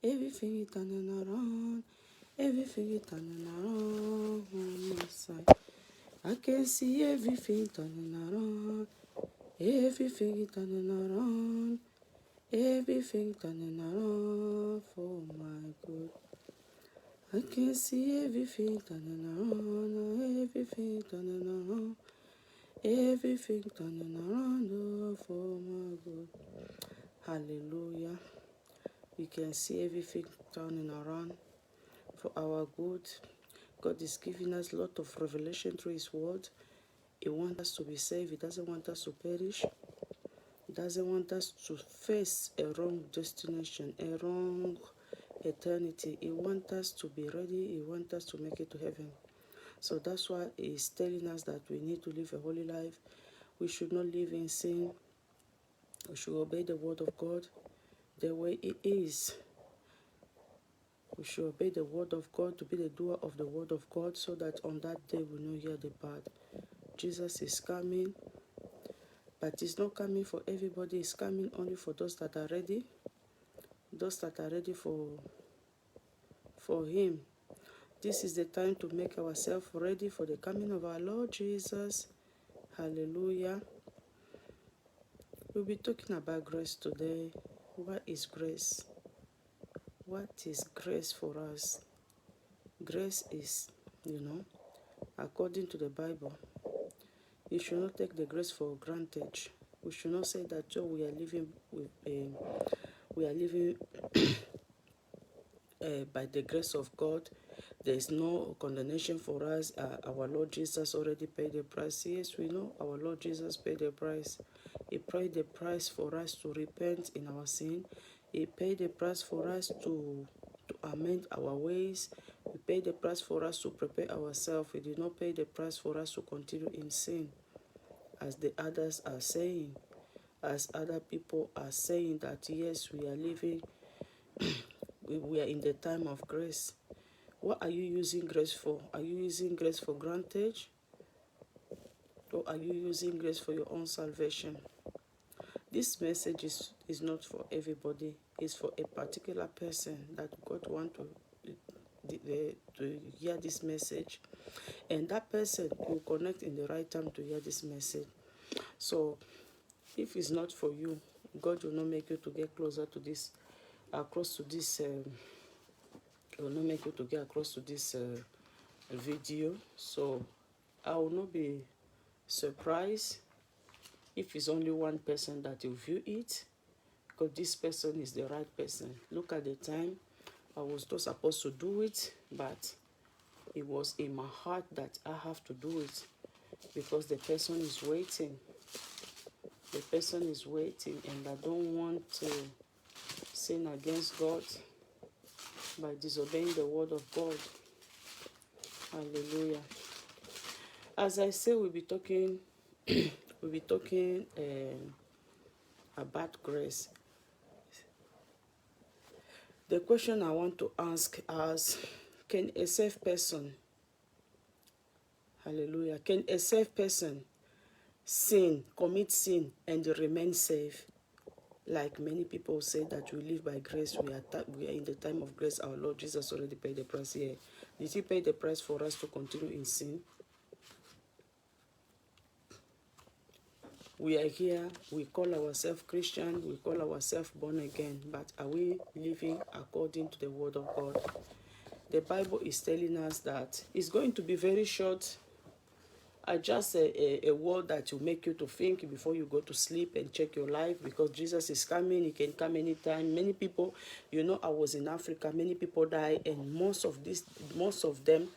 Everything is turning around. Everything is turning around on my side. I can see everything turning around. Everything is turning around. Everything turning around for my good. I can see everything turning around. Everything turning around. Everything turning around for my good. Hallelujah. We can see everything turning around for our good. God is giving us a lot of revelation through His word. He wants us to be saved. He doesn't want us to perish. He doesn't want us to face a wrong destination, a wrong eternity. He wants us to be ready. He wants us to make it to heaven. So that's why He's telling us that we need to live a holy life. We should not live in sin. We should obey the word of God the way it is. We should obey the word of God, to be the doer of the word of God, so that on that day we will not hear the bad. Jesus is coming, but He's not coming for everybody. He's coming only for those that are ready, those that are ready for Him. This is the time to make ourselves ready for the coming of our Lord Jesus. Hallelujah. We'll be talking about grace today. What is grace? What is grace for us? Grace is, according to the Bible, you should not take the grace for granted. We should not say that we are living by the grace of God. There is no condemnation for us. Our Lord Jesus already paid the price. Yes, we know our Lord Jesus paid the price. He paid the price for us to repent in our sin. He paid the price for us to amend our ways. He paid the price for us to prepare ourselves. He did not pay the price for us to continue in sin, as the others are saying, as other people are saying that yes, we are living, we are in the time of grace. What are you using grace for? Are you using grace for granted? Or are you using grace for your own salvation? This message is not for everybody. It's for a particular person that God wants to hear this message. And that person will connect in the right time to hear this message. So, if it's not for you, God will not make you to get closer to this, across to this, will not make you to get across to this video. So, I will not be surprised if it's only one person that will view it, because this person is the right person. Look at the time. I was not supposed to do it, but it was in my heart that I have to do it, because the person is waiting. The person is waiting, and I don't want to sin against God by disobeying the word of God. Hallelujah. As I say, we'll be talking about grace. The question I want to ask is, can a safe person, hallelujah, can a safe person commit sin and remain safe? Like many people say that we live by grace, we are in the time of grace. Our Lord Jesus already paid the price here. Did He pay the price for us to continue in sin? We are here, we call ourselves Christian, we call ourselves born again, but are we living according to the word of God? The Bible is telling us that it's going to be very short. I just a word that will make you to think before you go to sleep and check your life, because Jesus is coming. He can come anytime. Many people, I was in Africa, many people die, and most of them,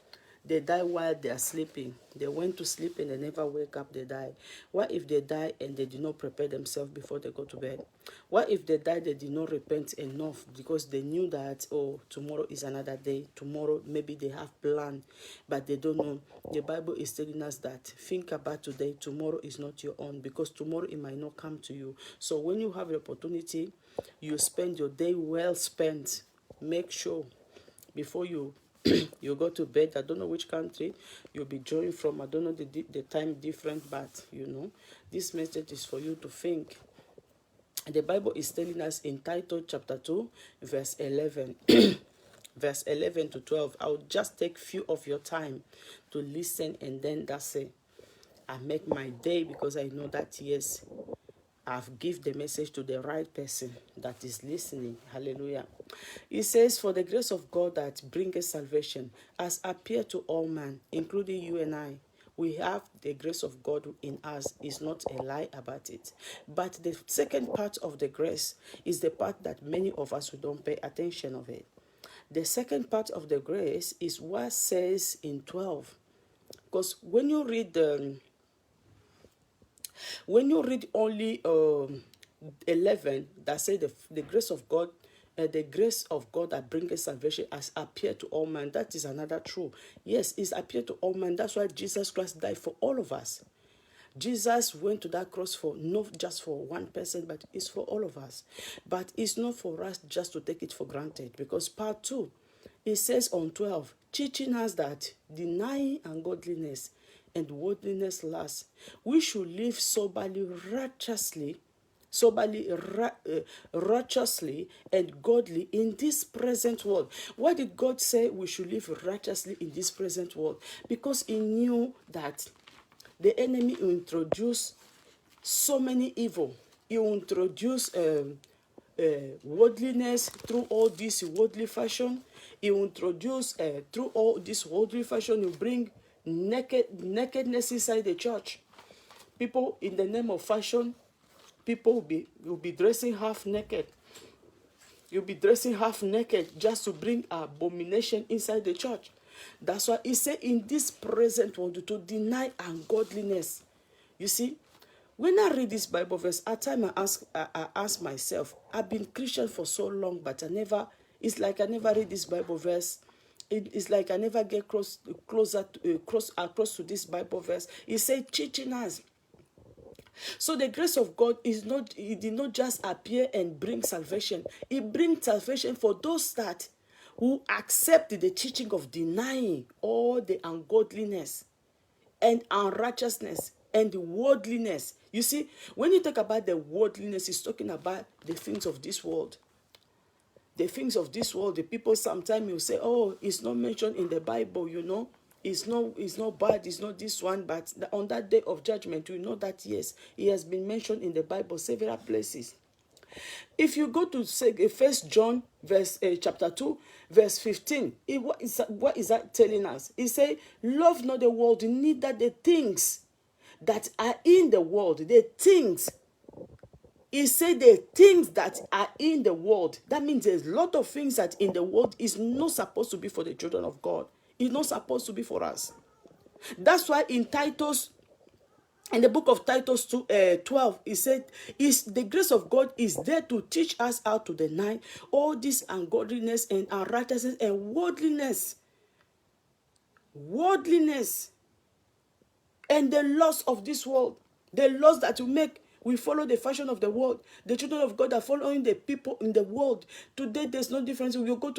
they die while they are sleeping. They went to sleep and they never wake up, they die. What if they die and they did not prepare themselves before they go to bed? What if they die, they did not repent enough because they knew that, oh, tomorrow is another day. Tomorrow, maybe they have plan, but they don't know. The Bible is telling us that think about today. Tomorrow is not your own, because tomorrow it might not come to you. So when you have the opportunity, you spend your day well spent. Make sure before you you go to bed. I don't know which country you'll be joining from. I don't know the time different, but this message is for you to think. The Bible is telling us in Titus chapter 2, verse 11. Verse 11 to 12. I'll just take few of your time to listen, and then that's it. I make my day, because I know that, yes, I've give the message to the right person that is listening. Hallelujah. It says, for the grace of God that bringeth salvation has appeared to all men, including you and I. We have the grace of God in us. Is not a lie about it. But the second part of the grace is the part that many of us who don't pay attention of it. The second part of the grace is what says in 12. Because when you read only 11, that say the grace of God, the grace of God that brings salvation has appeared to all men. That is another truth. Yes, it's appeared to all men. That's why Jesus Christ died for all of us. Jesus went to that cross for not just for one person, but it's for all of us. But it's not for us just to take it for granted, because part 2, it says on 12, teaching us that denying ungodliness and worldliness lust, we should live righteously and godly in this present world. Why did God say we should live righteously in this present world? Because he knew that the enemy will introduce so many evil. He will introduce worldliness through all this worldly fashion. He will introduce through all this worldly fashion. He will bring nakedness inside the church. People, in the name of fashion, people will be dressing half naked. You'll be dressing half naked just to bring abomination inside the church. That's why he said in this present world to deny ungodliness. You see, when I read this Bible verse, at time I ask myself, I've been Christian for so long, but it's like I never read this Bible verse. It's like I never get across to this Bible verse. He said, teaching us. So the grace of God it did not just appear and bring salvation. It brings salvation for those who accept the teaching of denying all the ungodliness and unrighteousness and the worldliness. You see, when you talk about the worldliness, it's talking about the things of this world. The things of this world, the people sometimes you say, oh, it's not mentioned in the Bible, It's not bad, it's not this one, but on that day of judgment, we know that, yes, it has been mentioned in the Bible several places. If you go to say 1 John chapter 2, verse 15, what is that telling us? It says, love not the world, neither the things that are in the world. The things. He said the things that are in the world. That means there's a lot of things that in the world is not supposed to be for the children of God. It's not supposed to be for us. That's why in the book of Titus 12, he said, the grace of God is there to teach us how to deny all this ungodliness and unrighteousness and worldliness. Worldliness and the loss of this world. The loss that we follow the fashion of the world. The children of God are following the people in the world. Today, there's no difference. You go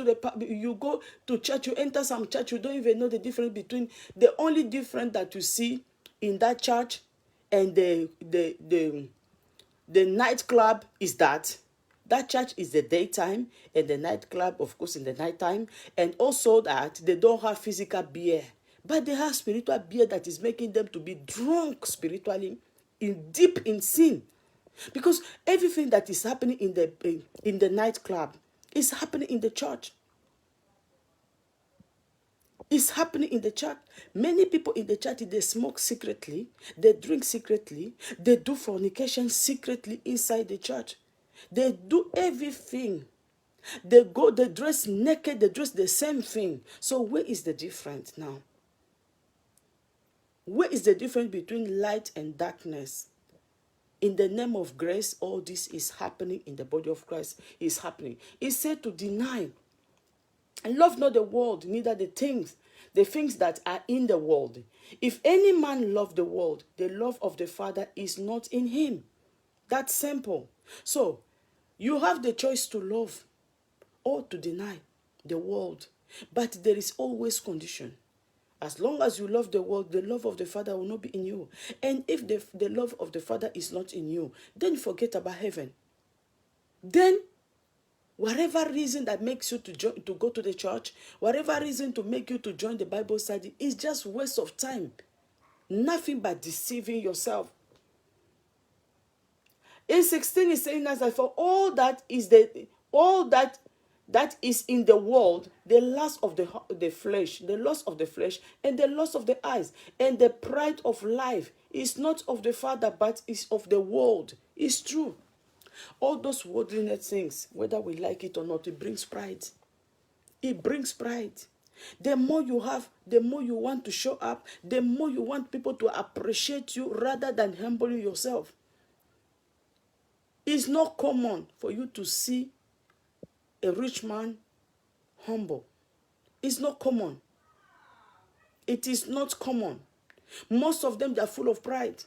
to church, you enter some church, you don't even know the difference between. The only difference that you see in that church and the nightclub is that church is the daytime and the nightclub, of course, in the nighttime, and also that they don't have physical beer, but they have spiritual beer that is making them to be drunk spiritually, deep in sin, because everything that is happening in the nightclub is happening in the church. It's happening in the church. Many people in the church, they smoke secretly, they drink secretly, they do fornication secretly inside the church. They do everything. They dress naked, they dress the same thing. So where is the difference now? Where is the difference between light and darkness? In the name of grace, all this is happening in the body of Christ. Is happening. He said to deny. And love not the world, neither the things that are in the world. If any man love the world, the love of the Father is not in him. That's simple. So, you have the choice to love or to deny the world. But there is always condition. As long as you love the world, the love of the Father will not be in you. And if the love of the Father is not in you, then forget about heaven. then whatever reason that makes you to go to the church, whatever reason to make you to join the Bible study is just waste of time. Nothing but deceiving yourself. In 16 is saying us that for all that is in the world, the lust of the flesh, and the lust of the eyes, and the pride of life is not of the Father, but is of the world. It's true. All those worldliness things, whether we like it or not, it brings pride. It brings pride. The more you have, the more you want to show up, the more you want people to appreciate you rather than humbling yourself. It's not common for you to see a rich man humble. It's not common. It is not common. Most of them, they are full of pride.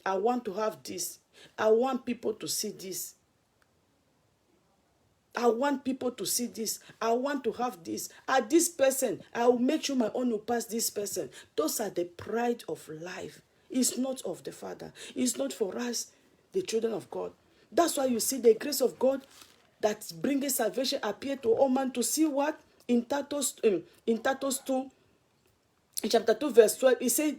I want to have this. I want people to see this. I want people to see this. I want to have this. This person, I will make sure my own will pass this person. Those are the pride of life. It's not of the Father. It's not for us, the children of God. That's why you see the grace of God that brings salvation appear to all man to see what? In Titus 2, in chapter 2, verse 12, it says,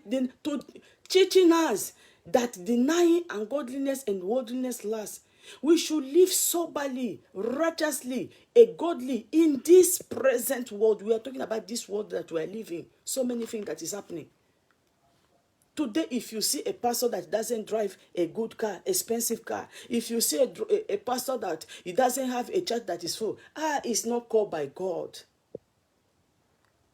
teaching us that denying ungodliness and worldliness lust, we should live soberly, righteously, godly in this present world. We are talking about this world that we are living. So many things that is happening. Today, if you see a pastor that doesn't drive a good car, expensive car, if you see a pastor that he doesn't have a church that is full, it's not called by God.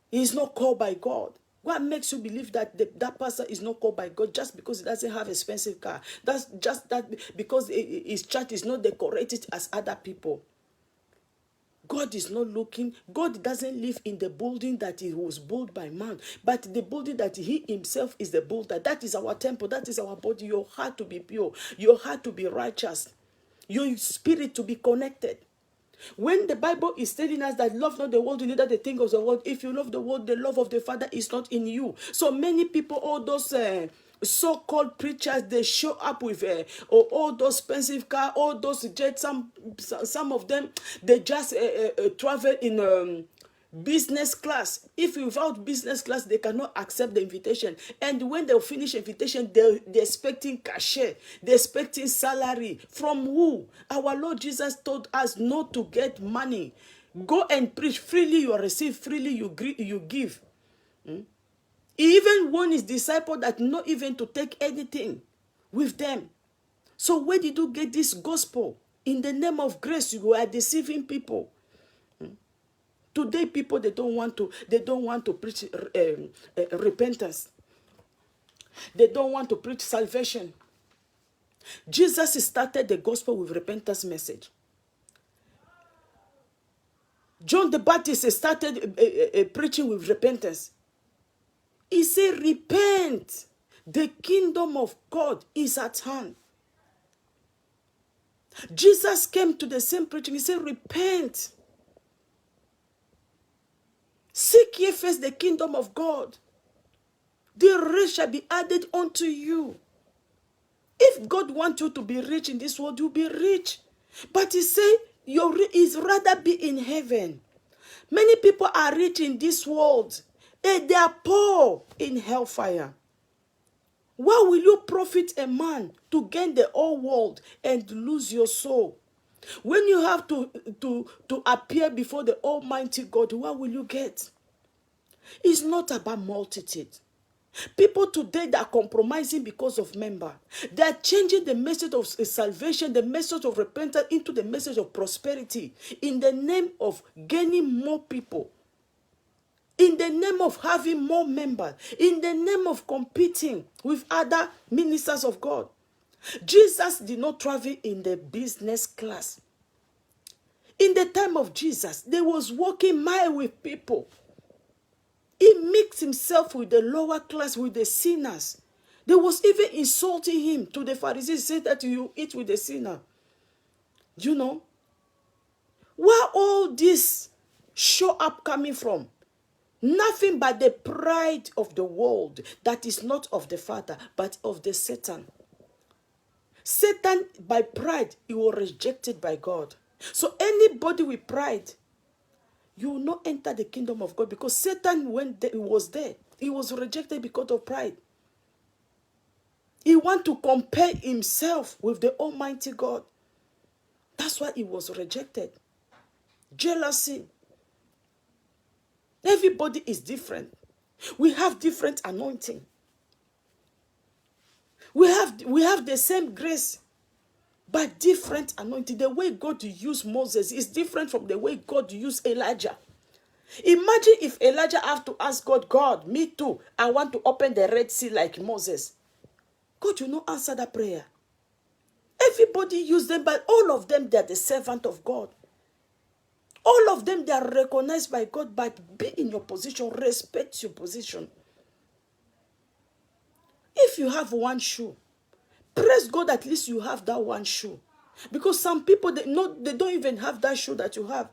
He's not called by God. What makes you believe that that pastor is not called by God just because he doesn't have an expensive car? That's just that because his church is not decorated as other people. God is not looking. God doesn't live in the building that he was built by man, but the building that he himself is the builder. That is our temple. That is our body. Your heart to be pure. Your heart to be righteous. Your spirit to be connected. When the Bible is telling us that love not the world, neither the things of the world. If you love the world, the love of the Father is not in you. So many people, all those so-called preachers, they show up with all those expensive cars, all those jets. Some of them, they just travel in business class. If without business class, they cannot accept the invitation. And when they finish invitation, they're expecting cachet. They're expecting salary. From who? Our Lord Jesus told us not to get money. Go and preach. Freely you receive, freely you give. He even warned his disciples that not even to take anything with them. So where did you get this gospel? In the name of grace, you are deceiving people. Today, people they don't want to preach repentance. They don't want to preach salvation. Jesus started the gospel with repentance message. John the Baptist started preaching with repentance. He said, repent. The kingdom of God is at hand. Jesus came to the same preaching. He said, repent. Seek ye first the kingdom of God. The rich shall be added unto you. If God wants you to be rich in this world, you'll be rich. But he said, your is rather be in heaven. Many people are rich in this world, and they are poor in hellfire. Why will you profit a man to gain the whole world and lose your soul? When you have to appear before the Almighty God, what will you get? It's not about multitude. People today that are compromising because of member. They are changing the message of salvation, the message of repentance into the message of prosperity in the name of gaining more people. In the name of having more members. In the name of competing with other ministers of God. Jesus did not travel in the business class. In the time of Jesus, they was walking mile with people. He mixed himself with the lower class, with the sinners. They was even insulting him to the Pharisees, said that you eat with the sinner. You know? Where all this show up coming from? Nothing but the pride of the world that is not of the Father, but of the Satan. Satan, by pride, he was rejected by God. So anybody with pride, you will not enter the kingdom of God, because Satan, when he was there, he was rejected because of pride. He want to compare himself with the Almighty God. That's why he was rejected. Jealousy. Everybody is different. We have different anointing. We have the same grace, but different anointing. The way God used Moses is different from the way God used Elijah. Imagine if Elijah have to ask God, God, me too, I want to open the Red Sea like Moses. God, you not answer that prayer. Everybody use them, but all of them, they are the servant of God. All of them, they are recognized by God, but be in your position, respect your position. If you have one shoe, praise God, at least you have that one shoe. Because some people, they don't even have that shoe that you have.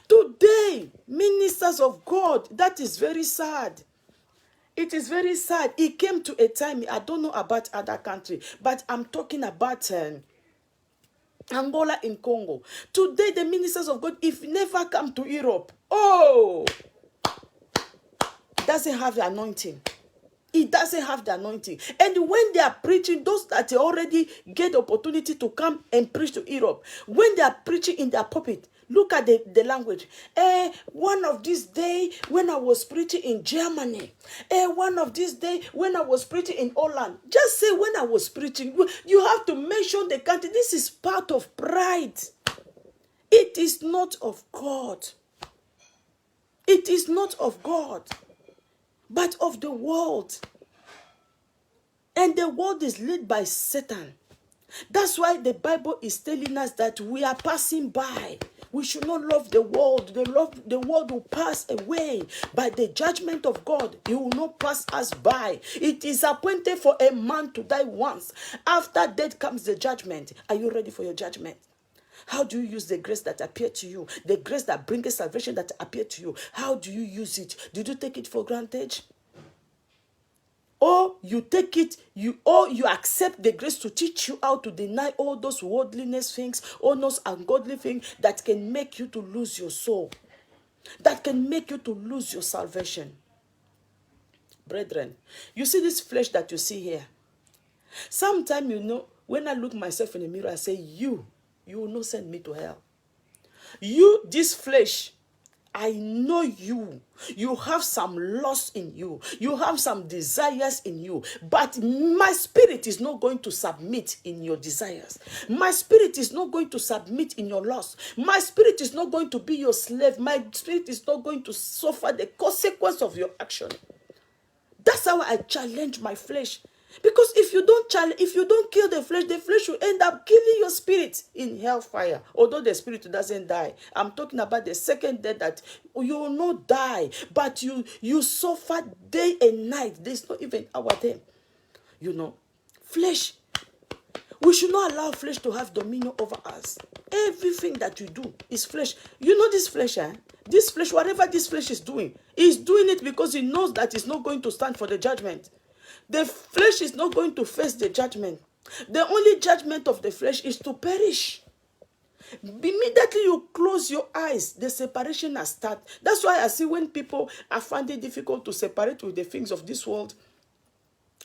Today, ministers of God, that is very sad. It is very sad. It came to a time, I don't know about other countries, but I'm talking about Angola in Congo. Today, the ministers of God, if never come to Europe, doesn't have the anointing. It doesn't have the anointing. And when they are preaching, those that already get the opportunity to come and preach to Europe, when they are preaching in their pulpit, look at the language. One of these days when I was preaching in Germany, one of these days when I was preaching in Holland, just say when I was preaching. You have to mention the country. This is part of pride. It is not of God. It is not of God, but of the world. And the world is led by Satan. That's why the Bible is telling us that we are passing by. We should not love the world. The world will pass away. By the judgment of God, he will not pass us by. It is appointed for a man to die once. After death comes the judgment. Are you ready for your judgment? How do you use the grace that appeared to you? The grace that brings salvation that appeared to you. How do you use it? Did you take it for granted? Or you take it, you accept the grace to teach you how to deny all those worldliness things, all those ungodly things that can make you to lose your soul, that can make you to lose your salvation. Brethren, you see this flesh that you see here. Sometimes, when I look myself in the mirror, I say, you will not send me to hell. You, this flesh, I know you. You have some lust in you. You have some desires in you. But my spirit is not going to submit in your desires. My spirit is not going to submit in your lust. My spirit is not going to be your slave. My spirit is not going to suffer the consequence of your action. That's how I challenge my flesh. Because if you don't kill the flesh will end up killing your spirit in hellfire. Although the spirit doesn't die. I'm talking about the second death, that you will not die, but you suffer day and night. There's not even hour there. Flesh. We should not allow flesh to have dominion over us. Everything that you do is flesh. This flesh, This flesh, whatever this flesh is doing it because it knows that it's not going to stand for the judgment. The flesh is not going to face the judgment. The only judgment of the flesh is to perish. Immediately you close your eyes, the separation has started. That's why I see when people are finding it difficult to separate with the things of this world,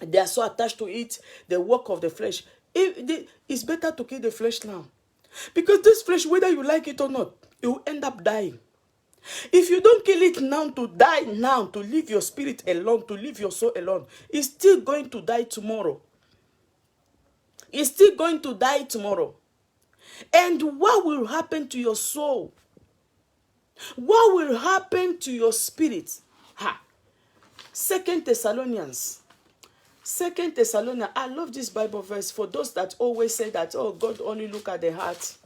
they are so attached to it, the work of the flesh. It's better to kill the flesh now. Because this flesh, whether you like it or not, it will end up dying. If you don't kill it now, to die now, to leave your spirit alone, to leave your soul alone, it's still going to die tomorrow. It's still going to die tomorrow. And what will happen to your soul? What will happen to your spirit? 2 Thessalonians. I love this Bible verse for those that always say that, oh, God only look at the heart.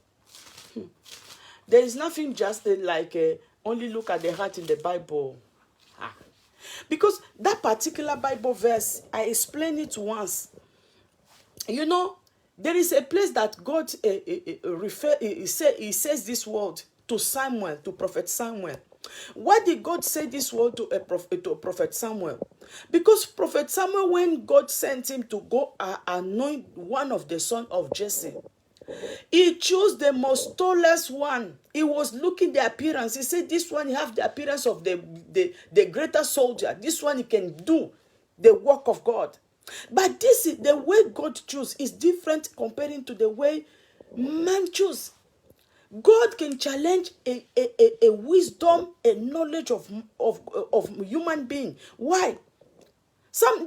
There is nothing just like only look at the heart in the Bible. Because that particular Bible verse, I explained it once. There is a place that God he says this word. to Samuel, to Prophet Samuel. Why did God say this word to Prophet Samuel? Because Prophet Samuel, when God sent him to go anoint one of the sons of Jesse, he chose the most tallest one. He was looking the appearance. He said, this one have the appearance of the greater soldier. This one he can do the work of God. But this is the way God choose is different comparing to the way man choose. God can challenge a wisdom, a knowledge of human being. Why?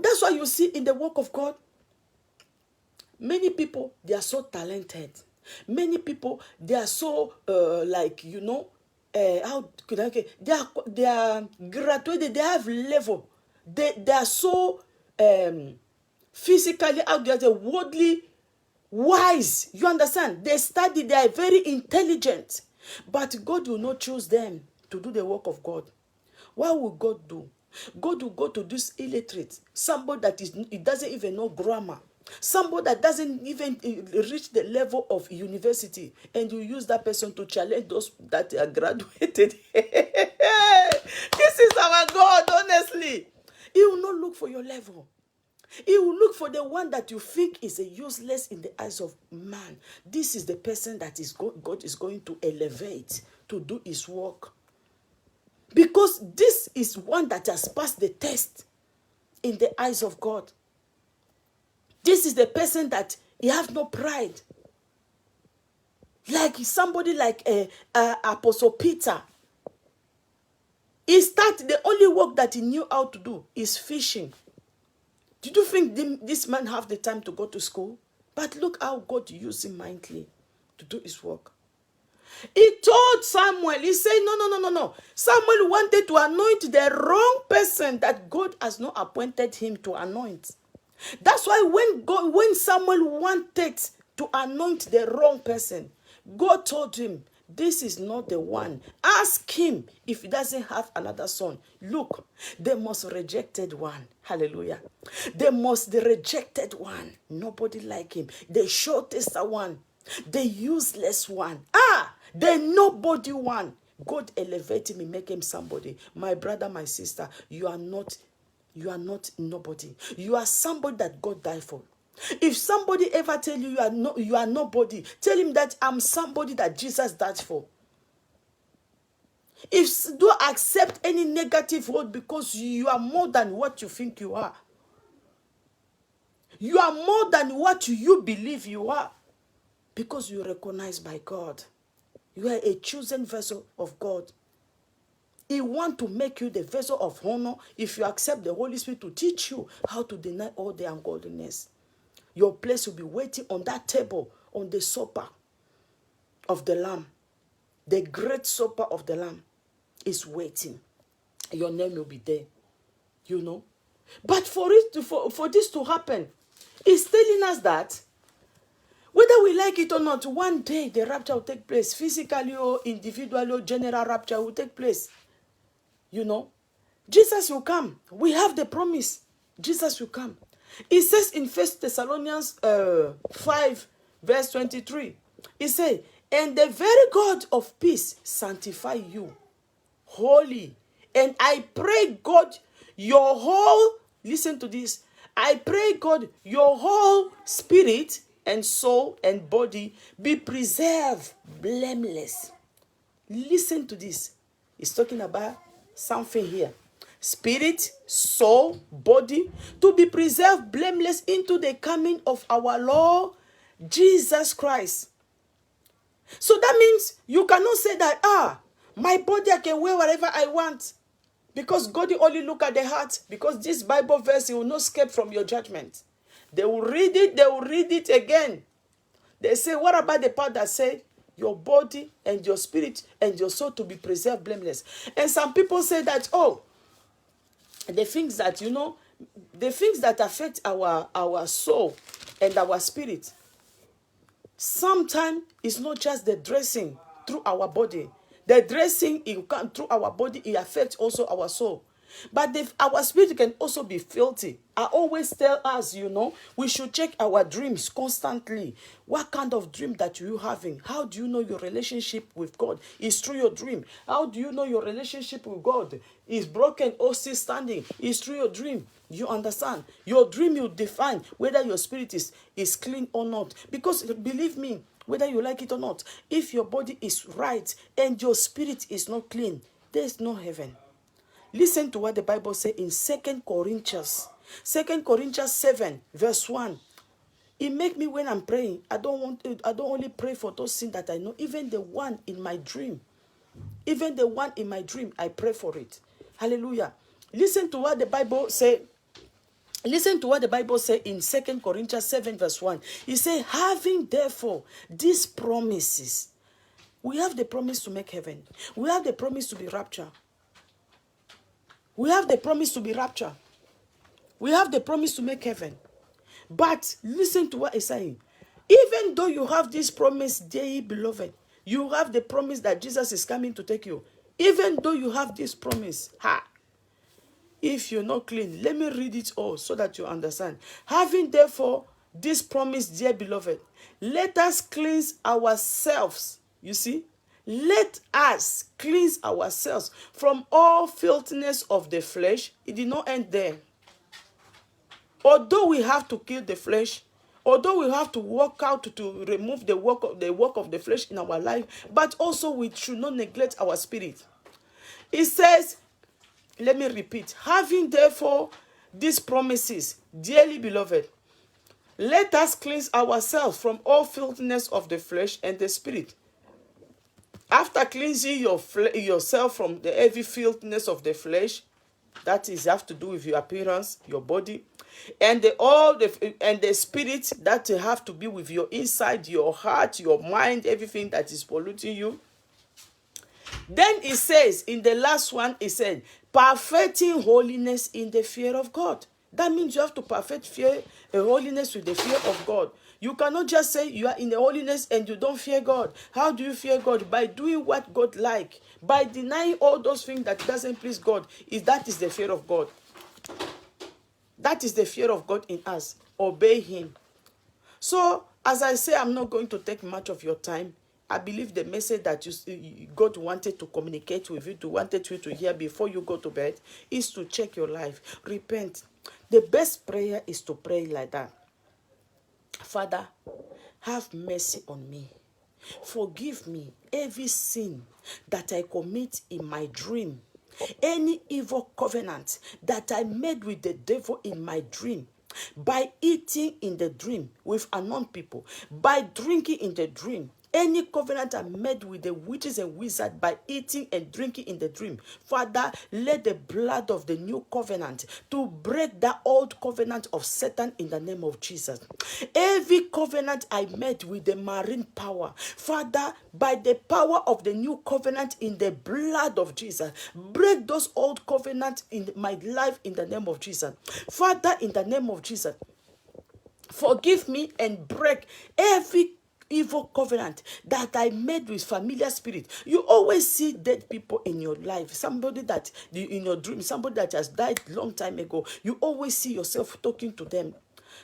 That's why you see in the work of God, many people, they are so talented. Many people, they are so, how could I say? They are graduated, they have level. They are so physically out there, worldly wise. You understand? They study, they are very intelligent. But God will not choose them to do the work of God. What will God do? God will go to this illiterate, somebody that it doesn't even know grammar, somebody that doesn't even reach the level of university, and you use that person to challenge those that are graduated. This is our God, honestly. He will not look for your level. He will look for the one that you think is a useless in the eyes of man. This is the person that God is going to elevate to do his work. Because this is one that has passed the test in the eyes of God. This is the person that he have no pride. Like somebody like Apostle Peter. The only work that he knew how to do is fishing. Did you think this man have the time to go to school? But look how God used him mightily to do his work. He told Samuel, he said, no. Samuel wanted to anoint the wrong person that God has not appointed him to anoint. That's why when Samuel wanted to anoint the wrong person, God told him, this is not the one. Ask him if he doesn't have another son. Look, the most rejected one. Hallelujah. The rejected one. Nobody like him. The shortest one. The useless one. The nobody one. God elevate him and make him somebody. My brother, my sister, you are not nobody. You are somebody that God died for. If somebody ever tell you you are nobody, tell him that I'm somebody that Jesus died for. If don't accept any negative word, because you are more than what you think you are. You are more than what you believe you are, because you are recognized by God. You are a chosen vessel of God. He wants to make you the vessel of honor if you accept the Holy Spirit to teach you how to deny all the ungodliness. Your place will be waiting on that table, on the supper of the Lamb. The great supper of the Lamb is waiting. Your name will be there, you know. But for this to happen, it's telling us that whether we like it or not, one day the rapture will take place. Physically or individually or general rapture will take place. You know, Jesus will come. We have the promise. Jesus will come. It says in 1 Thessalonians 5, verse 23, it says, and the very God of peace sanctify you holy. And I pray God, listen to this, I pray God, your whole spirit and soul and body be preserved blameless. Listen to this. It's talking about something here. Spirit, soul, body, to be preserved blameless into the coming of our Lord Jesus Christ. So that means you cannot say that, my body I can wear whatever I want. Because God will only look at the heart. Because this Bible verse will not escape from your judgment. They will read it again. They say, what about the part that say your body and your spirit and your soul to be preserved blameless? And some people say that, the things that, the things that affect our soul and our spirit, sometimes it's not just the dressing through our body. The dressing through our body, it affects also our soul. But our spirit can also be filthy. I always tell us, we should check our dreams constantly. What kind of dream that you having? How do you know your relationship with God is through your dream? How do you know your relationship with God is broken or still standing? Is through your dream. You understand? Your dream will define whether your spirit is clean or not. Because believe me, whether you like it or not, if your body is right and your spirit is not clean, there is no heaven. Listen to what the Bible says in 2 Corinthians. 2 Corinthians 7, verse 1. It make me, when I'm praying, I don't only pray for those things that I know, even the one in my dream. Even the one in my dream, I pray for it. Hallelujah. Listen to what the Bible say. Listen to what the Bible says in 2 Corinthians 7, verse 1. It says, having therefore these promises, we have the promise to make heaven. We have the promise to be raptured. We have the promise to be raptured. We have the promise to make heaven. But listen to what it's saying. Even though you have this promise, dear beloved, you have the promise that Jesus is coming to take you. Even though you have this promise, if you're not clean, let me read it all so that you understand. Having therefore this promise, dear beloved, let us cleanse ourselves. You see? Let us cleanse ourselves from all filthiness of the flesh. It did not end there. Although we have to kill the flesh, although we have to work out to remove the work of the flesh in our life, but also we should not neglect our spirit. It says, let me repeat, having therefore these promises, dearly beloved, let us cleanse ourselves from all filthiness of the flesh and the spirit. After cleansing yourself from the heavy filthiness of the flesh, that is have to do with your appearance, your body, and the spirit that have to be with your inside, your heart, your mind, everything that is polluting you. Then it says in the last one, it said, perfecting holiness in the fear of God. That means you have to perfect holiness with the fear of God. You cannot just say you are in the holiness and you don't fear God. How do you fear God? By doing what God like. By denying all those things that doesn't please God. That is the fear of God. That is the fear of God in us. Obey Him. So, as I say, I'm not going to take much of your time. I believe the message that God wanted to communicate with you, wanted you to hear before you go to bed, is to check your life. Repent. The best prayer is to pray like that. Father, have mercy on me. Forgive me every sin that I commit in my dream. Any evil covenant that I made with the devil in my dream. By eating in the dream with unknown people. By drinking in the dream. Any covenant I made with the witches and wizards by eating and drinking in the dream. Father, let the blood of the new covenant to break that old covenant of Satan in the name of Jesus. Every covenant I made with the marine power, Father, by the power of the new covenant in the blood of Jesus, break those old covenants in my life in the name of Jesus. Father, in the name of Jesus, forgive me and break every evil covenant that I made with familiar spirit. You always see dead people in your life. Somebody that in your dream, somebody that has died long time ago. You always see yourself talking to them.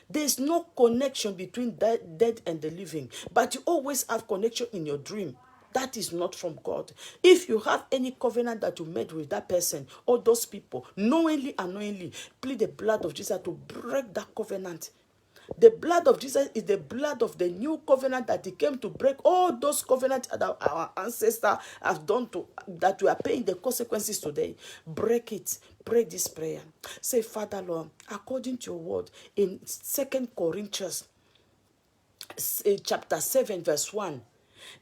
There's no connection between the dead and the living, but you always have connection in your dream. That is not from God. If you have any covenant that you made with that person or those people, knowingly, unknowingly, plead the blood of Jesus to break that covenant. The blood of Jesus is the blood of the new covenant that He came to break all those covenants that our ancestors have done that we are paying the consequences today. Break it. Pray this prayer. Say, Father Lord, according to your word in 2 Corinthians chapter 7 verse 1,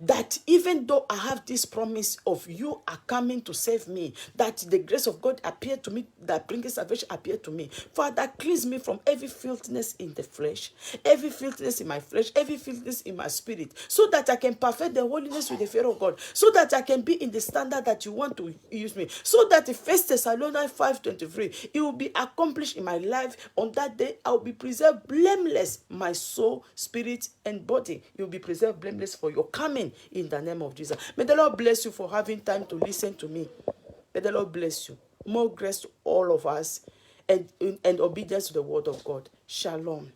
that even though I have this promise of you are coming to save me, that the grace of God appeared to me, that brings salvation appeared to me. Father, cleanse me from every filthiness in the flesh, every filthiness in my flesh, every filthiness in my spirit, so that I can perfect the holiness with the fear of God, so that I can be in the standard that you want to use me, so that the 1 Thessalonians 5:23, it will be accomplished in my life. On that day, I will be preserved blameless, my soul, spirit, and body. You will be preserved blameless for your coming in the name of Jesus. May the Lord bless you for having time to listen to me. May the Lord bless you. more grace to all of us, and obedience to the word of God. Shalom.